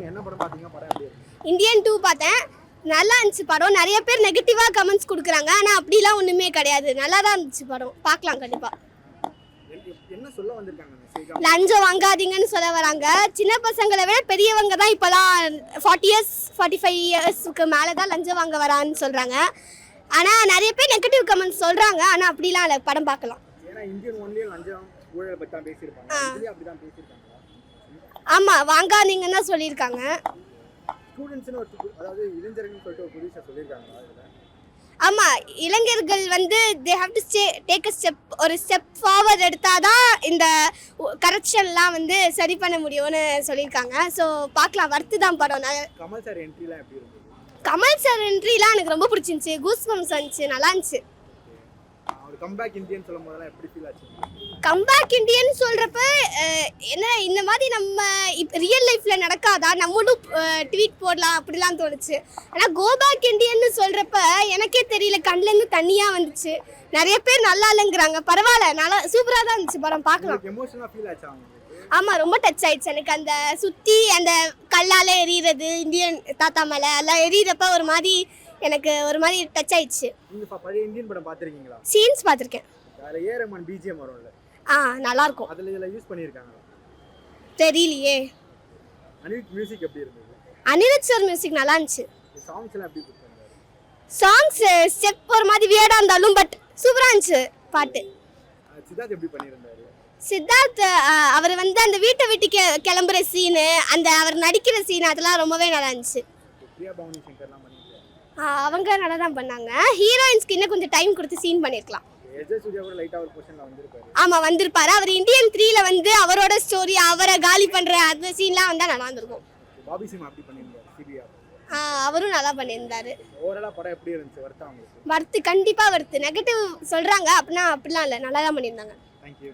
என்ன படம் பாத்தீங்க? படம் எப்படி இருக்கு? இந்தியன் 2 பார்த்தேன். நல்லா இருந்துச்சு படம். நிறைய பேர் நெகட்டிவா கமெண்ட்ஸ் கொடுக்குறாங்க. ஆனால் அப்படிலாம் ஒன்றுமே கிடையாது. நல்லா தான் இருந்துச்சு படம். பார்க்கலாம் கண்டிப்பாக. என்ன சொல்ல வந்திருக்காங்க மெசேஜ்? லஞ்சம் வாங்காதீங்கன்னு சொல்ல வராங்க. சின்ன பசங்களை விட பெரியவங்க தான் இப்போலாம் 40 இயர்ஸ் 45 இயர்ஸ்க்கு மேலே தான் லஞ்சம் வாங்க வரான்னு சொல்கிறாங்க. ஆனால் நிறைய பேர் நெகட்டிவ் கமெண்ட்ஸ் சொல்கிறாங்க. ஆனால் அப்படிலாம் இல்லை, படம் பார்க்கலாம். ஏன்னா இந்தியன் ஒன்லயே லஞ்சம் ஊழலை பற்றி தான் பேசியிருப்பாங்க. இதுலயே அப்படி தான் பேசியிருக்காங்களா? ஆமாம், வாங்காதீங்கன்னு தான் சொல்லியிருக்காங்க. ஸ்டூடெண்ட்ஸ்னு அதாவது இளைஞர்கள்னு சொல்லிட்டு ஒரு புதுசாக சொல்லியிருக்காங்களா இதில்? ஆமாம், இளைஞர்கள் வந்து தே ஹேவ் டு டேக் ஒரு ஸ்டெப் ஃபார்வர்ட் எடுத்தால் தான் இந்த கரப்ஷன்லாம் வந்து சரி பண்ண முடியும்னு சொல்லியிருக்காங்க. ஸோ பார்க்கலாம், வர்த்து தான் படம். கமல் சார் என்ட்ரிலாம் எப்படி இருந்தது? கமல் சார் என்ட்ரிலாம் எனக்கு ரொம்ப பிடிச்சிருந்துச்சு. கூஸ் பம்ப்ஸ் வந்துச்சு, நல்லா இருந்துச்சு. அவர் கம்பேக் இந்தியன் சொல்லும் போதெல்லாம் எப்படி ஃபீல் ஆச்சு? கம்பேக் இந்தியன் சொல்கிறப்ப என்ன இந்த மாதிரி நம்ம இப்போ ரியல் லைஃப்பில் நடக்காதா, நம்மளும் ட்வீட் போடலாம் அப்படிலாம் தோணுச்சு. ஆனால் கோபேக் இந்தியன்னு சொல்கிறப்ப எனக்கே தெரியல, கண்ணிலேருந்து தண்ணியாக வந்துச்சு. நிறைய பேர் நல்லா இல்லைங்கிறாங்க. பரவாயில்ல, நல்லா சூப்பராக தான் இருந்துச்சு படம், பார்க்கலாம். எமோஷனலாக ஃபீல் ஆச்சா? ஆமாம், ரொம்ப டச் ஆயிடுச்சு எனக்கு. அந்த சுற்றி அந்த கல்லால் எறிகிறது, இந்தியன் தாத்தா மேலே எல்லாம் எறிகிறப்ப ஒரு மாதிரி எனக்கு ஒரு மாதிரி டச் ஆயிடுச்சு. நீங்க பழைய இந்தியன் படம் பார்த்திருக்கீங்களா? சீன்ஸ் பார்த்துருக்கேன். வேற ஏரமன் பிஜிஎம் வரும்ல, நல்லா இருக்கும். அதுல இதெல்லாம் யூஸ் பண்ணிருக்காங்களா? தெரியலையே. அனிருத் மியூசிக் எப்படி இருந்தது? அனிருத் சார் மியூசிக் நல்லா இருந்துச்சு. சாங்ஸ் எல்லாம் எப்படி கொடுத்தாங்க? சாங்ஸ் ஸ்டெப் ஒரு மாதிரி வியர்டா இருந்தாலும் பட் சூப்பரா இருந்துச்சு பாட்டு. சித்தார்த் எப்படி பண்ணியிருந்தாரு? சித்தார்த் அவர் வந்து அந்த வீட்டை விட்டு கிளம்புற சீனு, அந்த அவர் நடிக்கிற சீன், அதெல்லாம் ரொம்பவே நல்லா இருந்துச்சு. பிரியா பவானி சங்கர்லாம் பண்ணிருக்காங்க. அவங்க நல்லா தான் பண்ணாங்க. ஹீரோயின்ஸ்க்கு இன்னும் கொஞ்சம் டைம் கொடுத்து சீன் பண்ணிருக்கலாம். சூர்யா கூட லைட்டா ஒரு பொசிஷன்ல வந்திருப்பாரு. ஆமா, வந்திருப்பாரு. அவர் இந்தியன் 3ல வந்து அவரோட ஸ்டோரி, அவரை காலி பண்ற அந்த சீன்லாம் வந்தா நல்லா இருந்திருக்கும். பாபி சிங் அப்படி பண்ணிருந்தாரு. சிபிஆர் அவரும் நல்லா பண்ணியிருந்தாரு. ஓவராலா படம் எப்படி இருந்துச்சு? வர்த்தா உங்களுக்கு? வர்த்து, கண்டிப்பா வர்த்து. நெகட்டிவ் சொல்றாங்க அப்படின்னா அப்படிலாம் இல்லை, நல்லா தான் பண்ணியிருந்தாங்க. தேங்க்யூ.